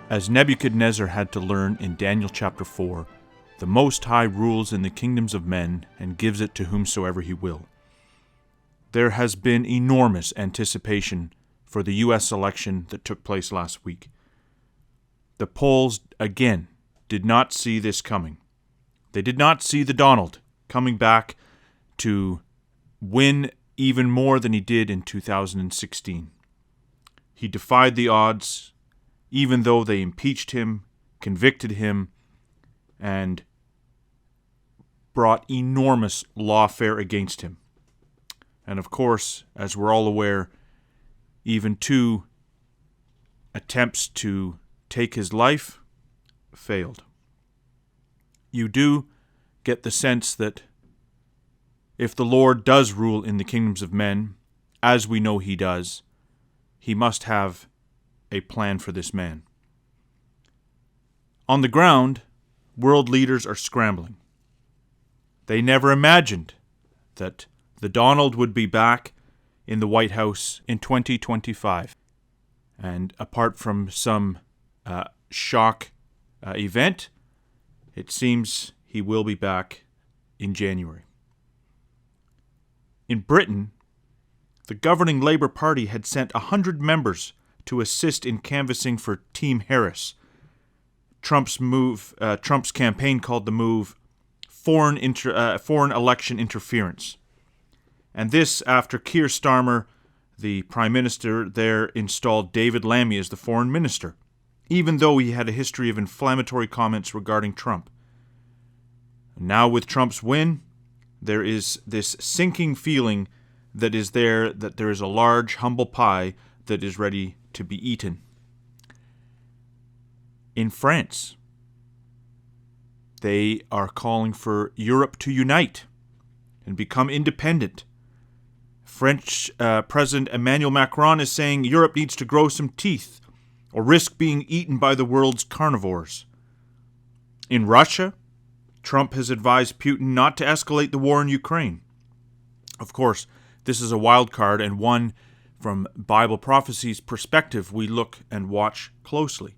As Nebuchadnezzar had to learn in Daniel chapter 4, the Most High rules in the kingdoms of men and gives it to whomsoever he will. There has been enormous anticipation for the U.S. election that took place last week. The polls, again, did not see this coming. They did not see the Donald coming back to win even more than he did in 2016. He defied the odds, even though they impeached him, convicted him, and brought enormous lawfare against him. And of course, as we're all aware, even 2 attempts to take his life failed. You do get the sense that if the Lord does rule in the kingdoms of men, as we know he does, he must have a plan for this man. On the ground, world leaders are scrambling. They never imagined that the Donald would be back in the White House in 2025. And apart from some shock event, it seems he will be back in January. In Britain, the governing Labour Party had sent 100 members to assist in canvassing for Team Harris. Trump's campaign called the move foreign election interference. And this after Keir Starmer, the Prime Minister there, installed David Lammy as the Foreign Minister, even though he had a history of inflammatory comments regarding Trump. Now with Trump's win, there is this sinking feeling that there is a large, humble pie that is ready to be eaten. In France, they are calling for Europe to unite and become independent. French President Emmanuel Macron is saying Europe needs to grow some teeth or risk being eaten by the world's carnivores. In Russia, Trump has advised Putin not to escalate the war in Ukraine. Of course, this is a wild card and one from Bible prophecy's perspective we look and watch closely,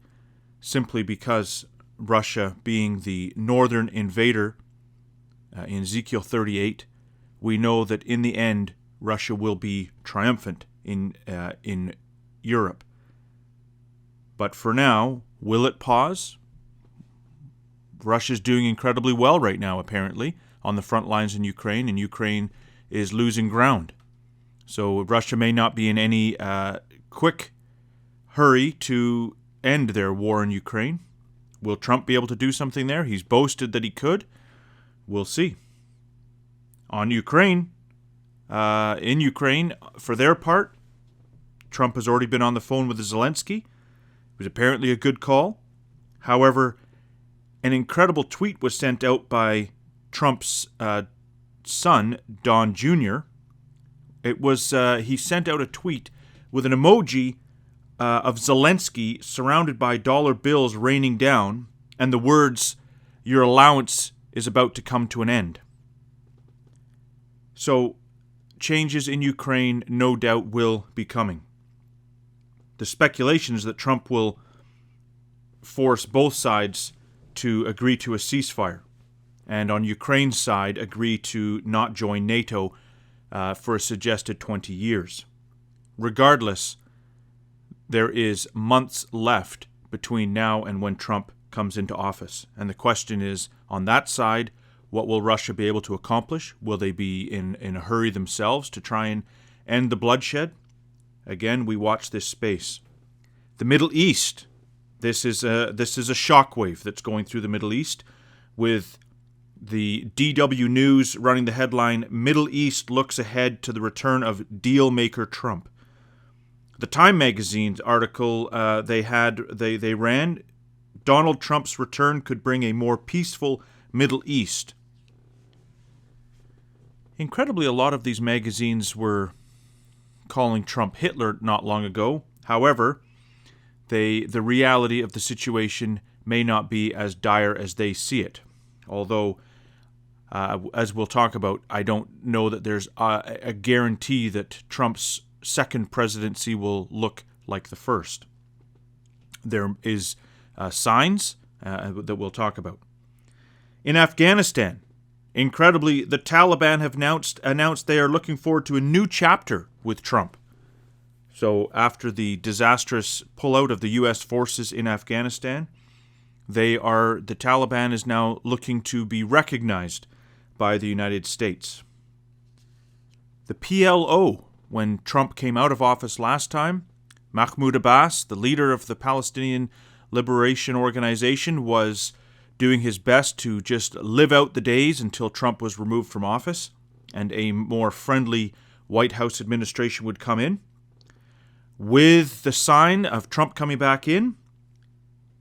simply because Russia being the northern invader in Ezekiel 38, we know that in the end Russia will be triumphant in Europe. But for now, will it pause? Russia's doing incredibly well right now, apparently, on the front lines in Ukraine, and Ukraine is losing ground. So Russia may not be in any quick hurry to end their war in Ukraine. Will Trump be able to do something there? He's boasted that he could. We'll see. On Ukraine, in Ukraine, for their part, Trump has already been on the phone with Zelensky. It was apparently a good call. However, an incredible tweet was sent out by Trump's son, Don Jr. It was he sent out a tweet with an emoji of Zelensky surrounded by dollar bills raining down, and the words, "Your allowance is about to come to an end." So, changes in Ukraine no doubt will be coming. The speculation is that Trump will force both sides to agree to a ceasefire, and on Ukraine's side agree to not join NATO for a suggested 20 years. Regardless, there is months left between now and when Trump comes into office. And the question is, on that side, what will Russia be able to accomplish? Will they be in a hurry themselves to try and end the bloodshed? Again, we watch this space. The Middle East. This is a shockwave that's going through the Middle East, with the DW News running the headline, "Middle East looks ahead to the return of deal-maker Trump." The Time magazine's article they ran, Donald Trump's return could bring a more peaceful Middle East. Incredibly, a lot of these magazines were calling Trump Hitler not long ago. However, the reality of the situation may not be as dire as they see it. Although, as we'll talk about, I don't know that there's a guarantee that Trump's second presidency will look like the first. There is signs that we'll talk about. In Afghanistan, incredibly, the Taliban have announced they are looking forward to a new chapter with Trump. So after the disastrous pullout of the U.S. forces in Afghanistan, the Taliban is now looking to be recognized by the United States. The PLO, when Trump came out of office last time, Mahmoud Abbas, the leader of the Palestinian Liberation Organization, was doing his best to just live out the days until Trump was removed from office and a more friendly White House administration would come in. With the sign of Trump coming back in,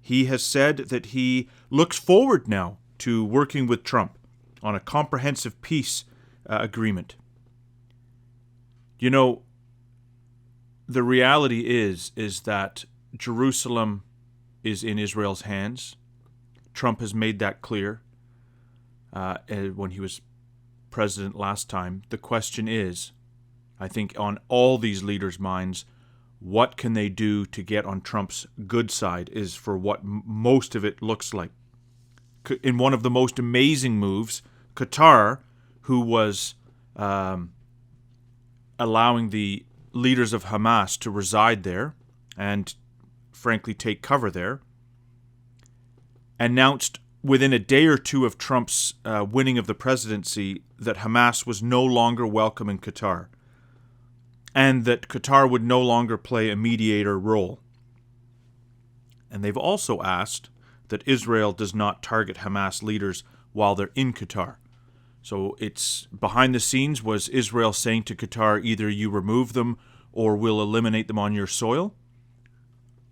he has said that he looks forward now to working with Trump on a comprehensive peace agreement. You know, the reality is that Jerusalem is in Israel's hands. Trump has made that clear when he was president last time. The question is, I think on all these leaders' minds, what can they do to get on Trump's good side is for what most of it looks like. In one of the most amazing moves, Qatar, who was allowing the leaders of Hamas to reside there and, frankly, take cover there, announced within a day or two of Trump's winning of the presidency that Hamas was no longer welcome in Qatar and that Qatar would no longer play a mediator role. And they've also asked that Israel does not target Hamas leaders while they're in Qatar. So it's behind the scenes was Israel saying to Qatar, either you remove them or we'll eliminate them on your soil.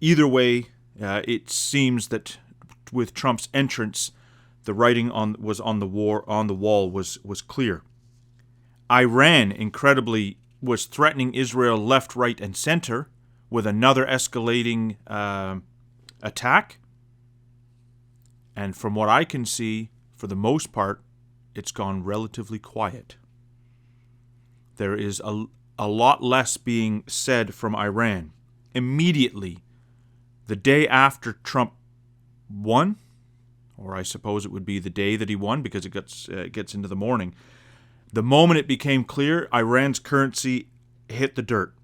Either way, it seems that with Trump's entrance, the writing on the wall was clear. Iran, incredibly, was threatening Israel left, right, and center with another escalating attack. And from what I can see, for the most part, it's gone relatively quiet. There is a lot less being said from Iran. Immediately, the day after Trump won, or I suppose it would be the day that he won because it gets into the morning, the moment it became clear, Iran's currency hit the dirt.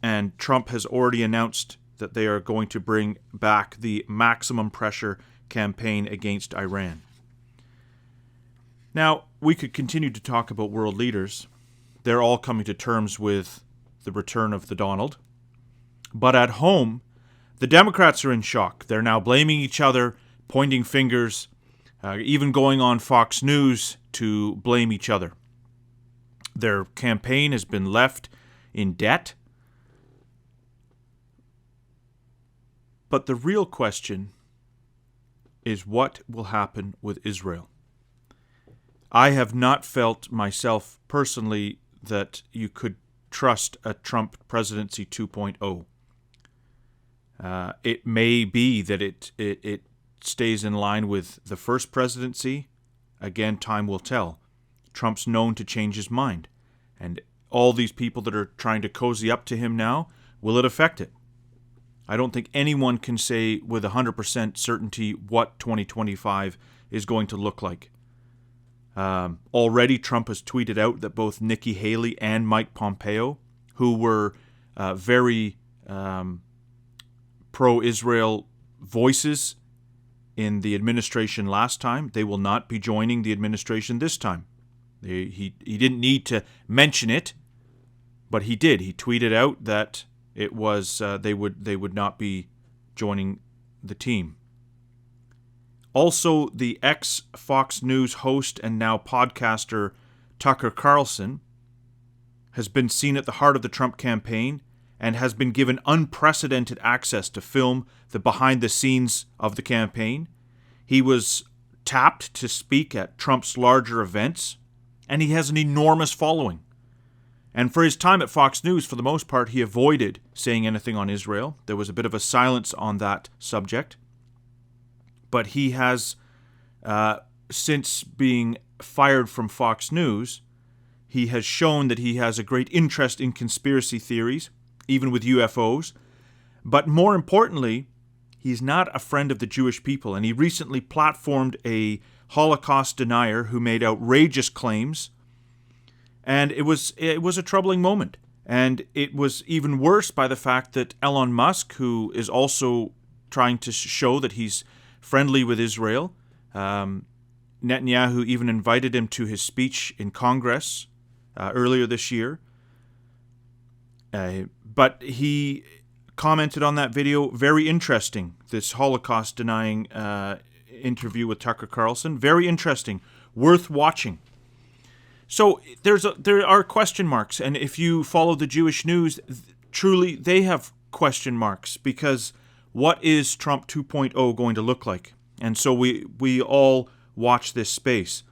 And Trump has already announced that they are going to bring back the maximum pressure campaign against Iran. Now, we could continue to talk about world leaders. They're all coming to terms with the return of the Donald. But at home, the Democrats are in shock. They're now blaming each other, pointing fingers, even going on Fox News to blame each other. Their campaign has been left in debt. But the real question is what will happen with Israel? I have not felt myself personally that you could trust a Trump presidency 2.0. It may be that it stays in line with the first presidency. Again, time will tell. Trump's known to change his mind. And all these people that are trying to cozy up to him now, will it affect it? I don't think anyone can say with 100% certainty what 2025 is going to look like. Already, Trump has tweeted out that both Nikki Haley and Mike Pompeo, who were very pro-Israel voices in the administration last time, they will not be joining the administration this time. He didn't need to mention it, but he did. He tweeted out that it was they would not be joining the team. Also, the ex-Fox News host and now podcaster Tucker Carlson has been seen at the heart of the Trump campaign and has been given unprecedented access to film the behind-the-scenes of the campaign. He was tapped to speak at Trump's larger events, and he has an enormous following. And for his time at Fox News, for the most part, he avoided saying anything on Israel. There was a bit of a silence on that subject. But he has, since being fired from Fox News, he has shown that he has a great interest in conspiracy theories, even with UFOs. But more importantly, He's not a friend of the Jewish people, and he recently platformed a Holocaust denier who made outrageous claims. And it was a troubling moment. And it was even worse by the fact that Elon Musk, who is also trying to show that he's friendly with Israel, Netanyahu even invited him to his speech in Congress earlier this year. But he commented on that video, very interesting, this Holocaust-denying interview with Tucker Carlson. Very interesting, worth watching. So there are question marks, and if you follow the Jewish news, truly they have question marks, because what is Trump 2.0 going to look like? And so we all watch this space.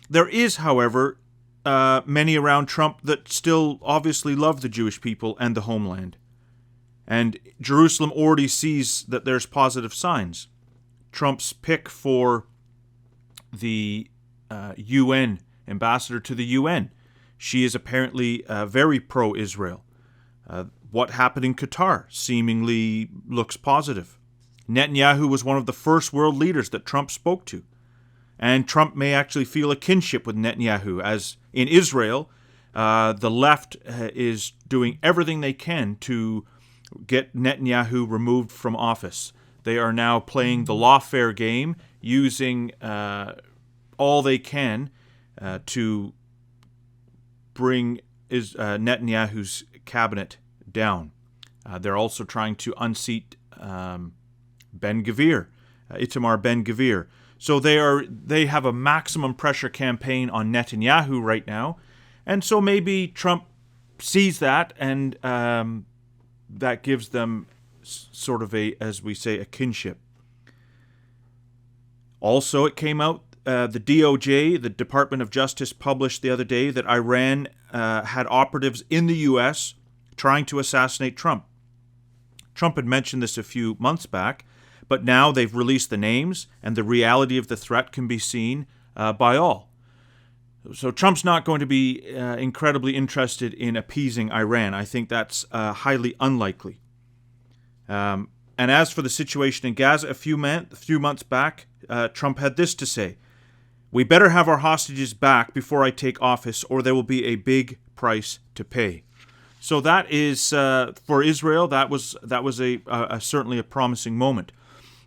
There is, however, many around Trump that still obviously love the Jewish people and the homeland. And Jerusalem already sees that there's positive signs. Trump's pick for the UN ambassador to the UN, she is apparently very pro-Israel. What happened in Qatar seemingly looks positive. Netanyahu was one of the first world leaders that Trump spoke to. And Trump may actually feel a kinship with Netanyahu, as in Israel, the left is doing everything they can to get Netanyahu removed from office. They are now playing the lawfare game, using all they can to bring Netanyahu's cabinet down. They're also trying to unseat Itamar Ben-Gvir. So they have a maximum pressure campaign on Netanyahu right now, and so maybe Trump sees that, and that gives them sort of as we say, a kinship. Also, it came out, the DOJ, the Department of Justice, published the other day that Iran had operatives in the U.S. trying to assassinate Trump. Trump had mentioned this a few months back, but now they've released the names, and the reality of the threat can be seen by all. So Trump's not going to be incredibly interested in appeasing Iran. I think that's highly unlikely. And as for the situation in Gaza, a few months back, Trump had this to say: "We better have our hostages back before I take office, or there will be a big price to pay." So that is, for Israel, that was certainly a promising moment.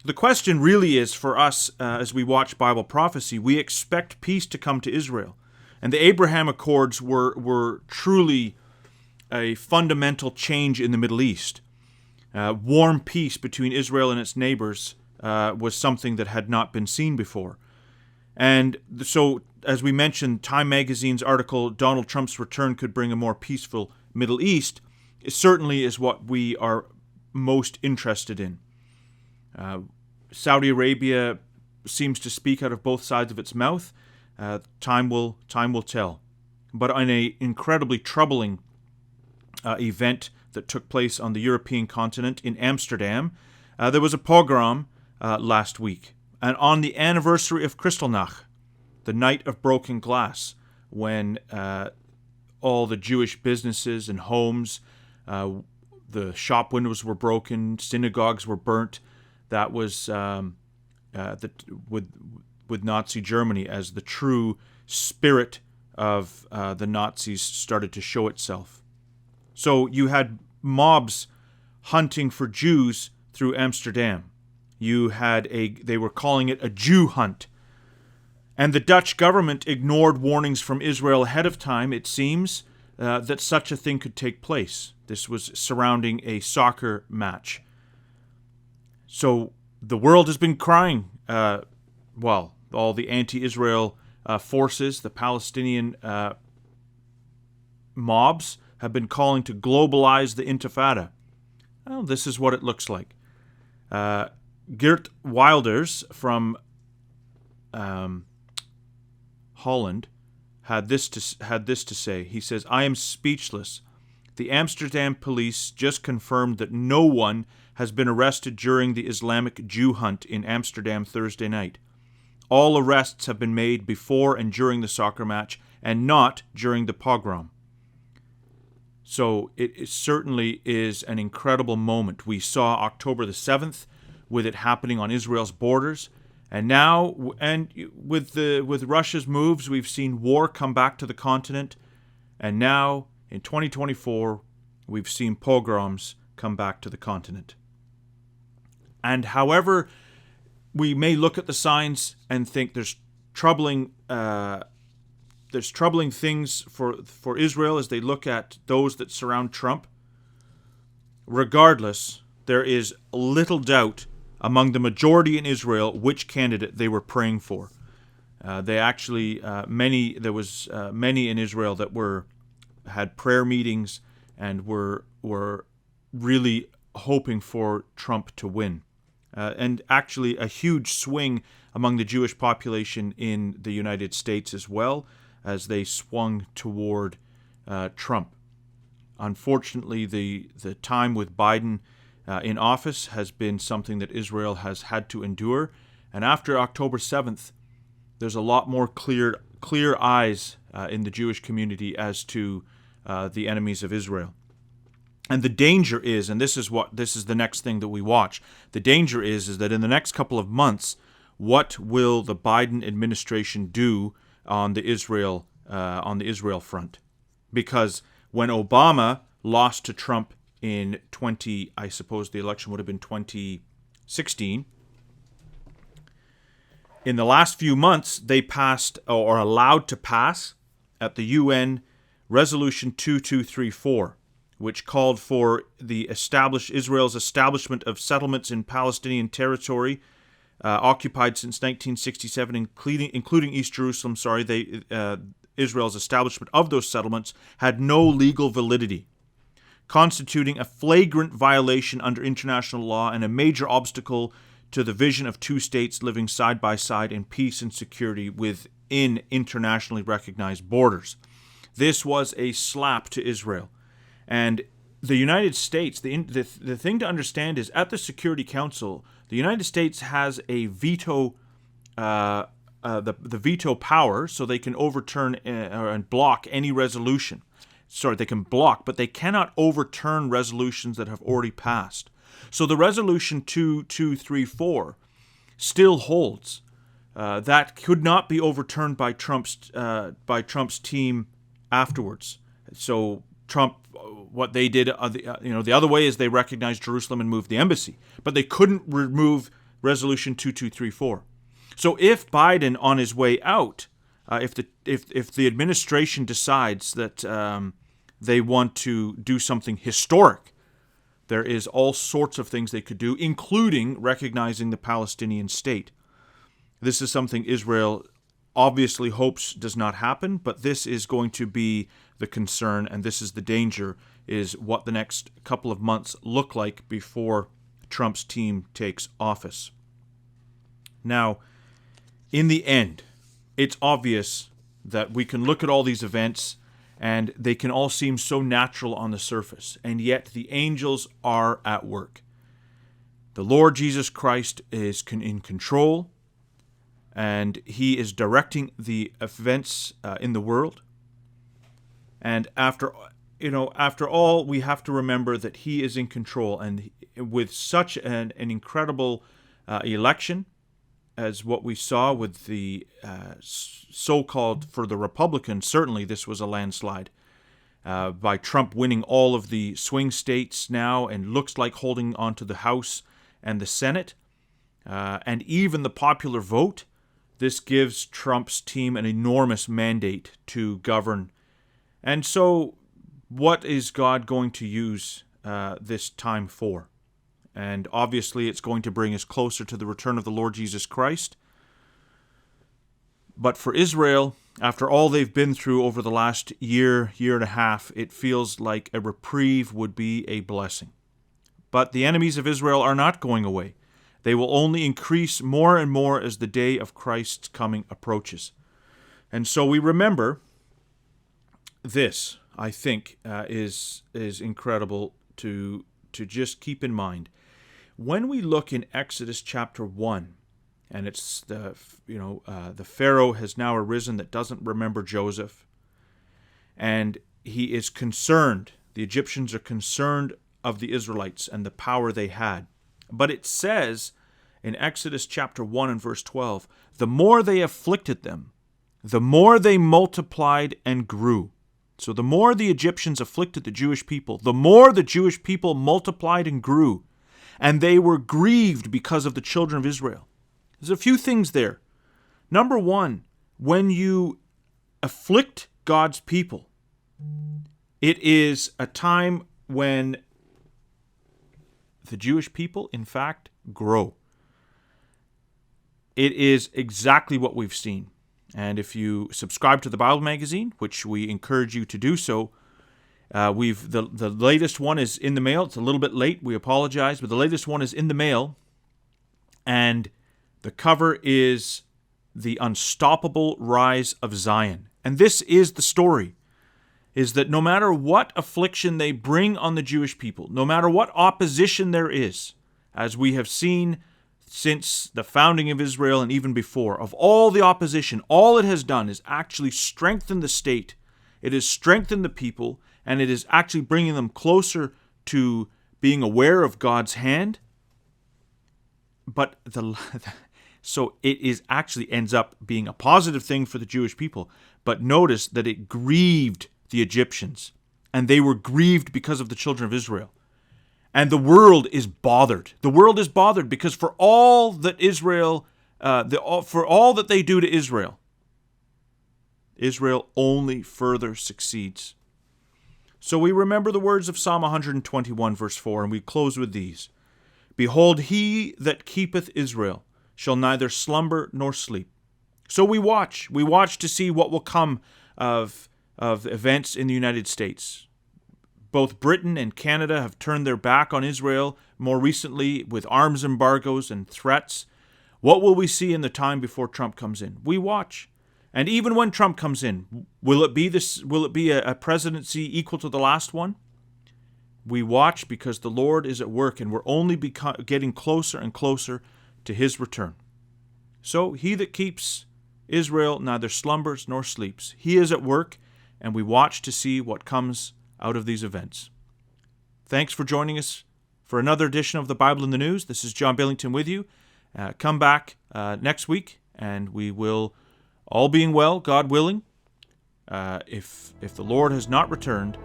The question really is for us, as we watch Bible prophecy, we expect peace to come to Israel. And the Abraham Accords were truly a fundamental change in the Middle East. Warm peace between Israel and its neighbors was something that had not been seen before. And so, as we mentioned, Time Magazine's article, "Donald Trump's Return Could Bring a More Peaceful Middle East," certainly is what we are most interested in. Saudi Arabia seems to speak out of both sides of its mouth. Time will tell. But on an incredibly troubling event that took place on the European continent in Amsterdam, there was a pogrom last week. And on the anniversary of Kristallnacht, the night of broken glass, when all the Jewish businesses and homes, the shop windows were broken, synagogues were burnt. That was with Nazi Germany, as the true spirit of the Nazis started to show itself. So you had mobs hunting for Jews through Amsterdam. They were calling it a Jew hunt. And the Dutch government ignored warnings from Israel ahead of time, it seems, that such a thing could take place. This was surrounding a soccer match. So the world has been crying, all the anti-Israel forces, the Palestinian mobs, have been calling to globalize the Intifada. Well, this is what it looks like. Geert Wilders from Holland had this to say. He says, "I am speechless. The Amsterdam police just confirmed that no one has been arrested during the Islamic Jew hunt in Amsterdam Thursday night. All arrests have been made before and during the soccer match, and not during the pogrom." So it certainly is an incredible moment. We saw October the 7th with it happening on Israel's borders. And now, with Russia's moves, we've seen war come back to the continent. And now, in 2024, we've seen pogroms come back to the continent. And however we may look at the signs and think there's troubling things for Israel as they look at those that surround Trump, regardless, there is little doubt among the majority in Israel which candidate they were praying for. Many in Israel that had prayer meetings and were really hoping for Trump to win. And actually a huge swing among the Jewish population in the United States as well, as they swung toward Trump. Unfortunately, the time with Biden in office has been something that Israel has had to endure. And after October 7th, there's a lot more clear eyes in the Jewish community as to the enemies of Israel. And the danger is, and this is the next thing that we watch, the danger is that in the next couple of months, what will the Biden administration do on the Israel front? Because when Obama lost to Trump in I suppose the election would have been 2016, in the last few months, they passed, or allowed to pass, at the UN, Resolution 2234, which called for Israel's establishment of settlements in Palestinian territory occupied since 1967, including East Jerusalem. Israel's establishment of those settlements had no legal validity, constituting a flagrant violation under international law and a major obstacle to the vision of two states living side by side in peace and security within internationally recognized borders. This was a slap to Israel. And the United States, the thing to understand is at the Security Council, the United States has a veto, the veto power, so they can overturn and block any resolution. They can block, but they cannot overturn resolutions that have already passed. So the Resolution 2234 still holds. That could not be overturned by Trump's team afterwards. So Trump, what they did, the other way is they recognized Jerusalem and moved the embassy, but they couldn't remove Resolution 2234. So if Biden, on his way out, if the administration decides that they want to do something historic, there is all sorts of things they could do, including recognizing the Palestinian state. This is something Israel obviously hopes does not happen, but this is going to be the concern, and this is the danger, is what the next couple of months look like before Trump's team takes office. Now, in the end, it's obvious that we can look at all these events and they can all seem so natural on the surface, and yet the angels are at work. The Lord Jesus Christ is in control, and he is directing the events in the world. And after all, we have to remember that he is in control, and with such an incredible election as what we saw with the so-called, for the Republicans, certainly this was a landslide, by Trump winning all of the swing states now and looks like holding on to the House and the Senate, and even the popular vote. This gives Trump's team an enormous mandate to govern. And so what is God going to use this time for? And obviously it's going to bring us closer to the return of the Lord Jesus Christ. But for Israel, after all they've been through over the last year and a half, it feels like a reprieve would be a blessing. But the enemies of Israel are not going away. They will only increase more and more as the day of Christ's coming approaches. And so we remember this, I think, is incredible to just keep in mind. When we look in Exodus chapter 1, and it's the Pharaoh has now arisen that doesn't remember Joseph, and he is concerned. The Egyptians are concerned of the Israelites and the power they had. But it says in Exodus chapter 1 and verse 12, the more they afflicted them, the more they multiplied and grew. So the more the Egyptians afflicted the Jewish people, the more the Jewish people multiplied and grew, and they were grieved because of the children of Israel. There's a few things there. Number one, when you afflict God's people, it is a time when the Jewish people, in fact, grow. It is exactly what we've seen. And if you subscribe to the Bible magazine, which we encourage you to do so, the latest one is in the mail. It's a little bit late. We apologize, but the latest one is in the mail. And the cover is The Unstoppable Rise of Zion. And this is the story, is that no matter what affliction they bring on the Jewish people, no matter what opposition there is, as we have seen since the founding of Israel and even before, of all the opposition, all it has done is actually strengthen the state. It has strengthened the people, and it is actually bringing them closer to being aware of God's hand. But so it is actually ends up being a positive thing for the Jewish people. But notice that it grieved the Egyptians, and they were grieved because of the children of Israel. And the world is bothered. The world is bothered because for all that Israel, for all that they do to Israel, Israel only further succeeds. So we remember the words of Psalm 121, verse 4, and we close with these. Behold, he that keepeth Israel shall neither slumber nor sleep. So we watch to see what will come of events in the United States. Both Britain and Canada have turned their back on Israel more recently with arms embargoes and threats. What will we see in the time before Trump comes in? We watch. And even when Trump comes in, will it be a presidency equal to the last one? We watch because the Lord is at work, and we're only getting closer and closer to his return. So he that keeps Israel neither slumbers nor sleeps. He is at work, and we watch to see what comes out of these events. Thanks for joining us for another edition of the Bible in the News. This is John Billington with you. Come back next week, and we will, all being well, God willing, if the Lord has not returned,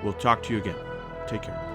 we'll talk to you again. Take care.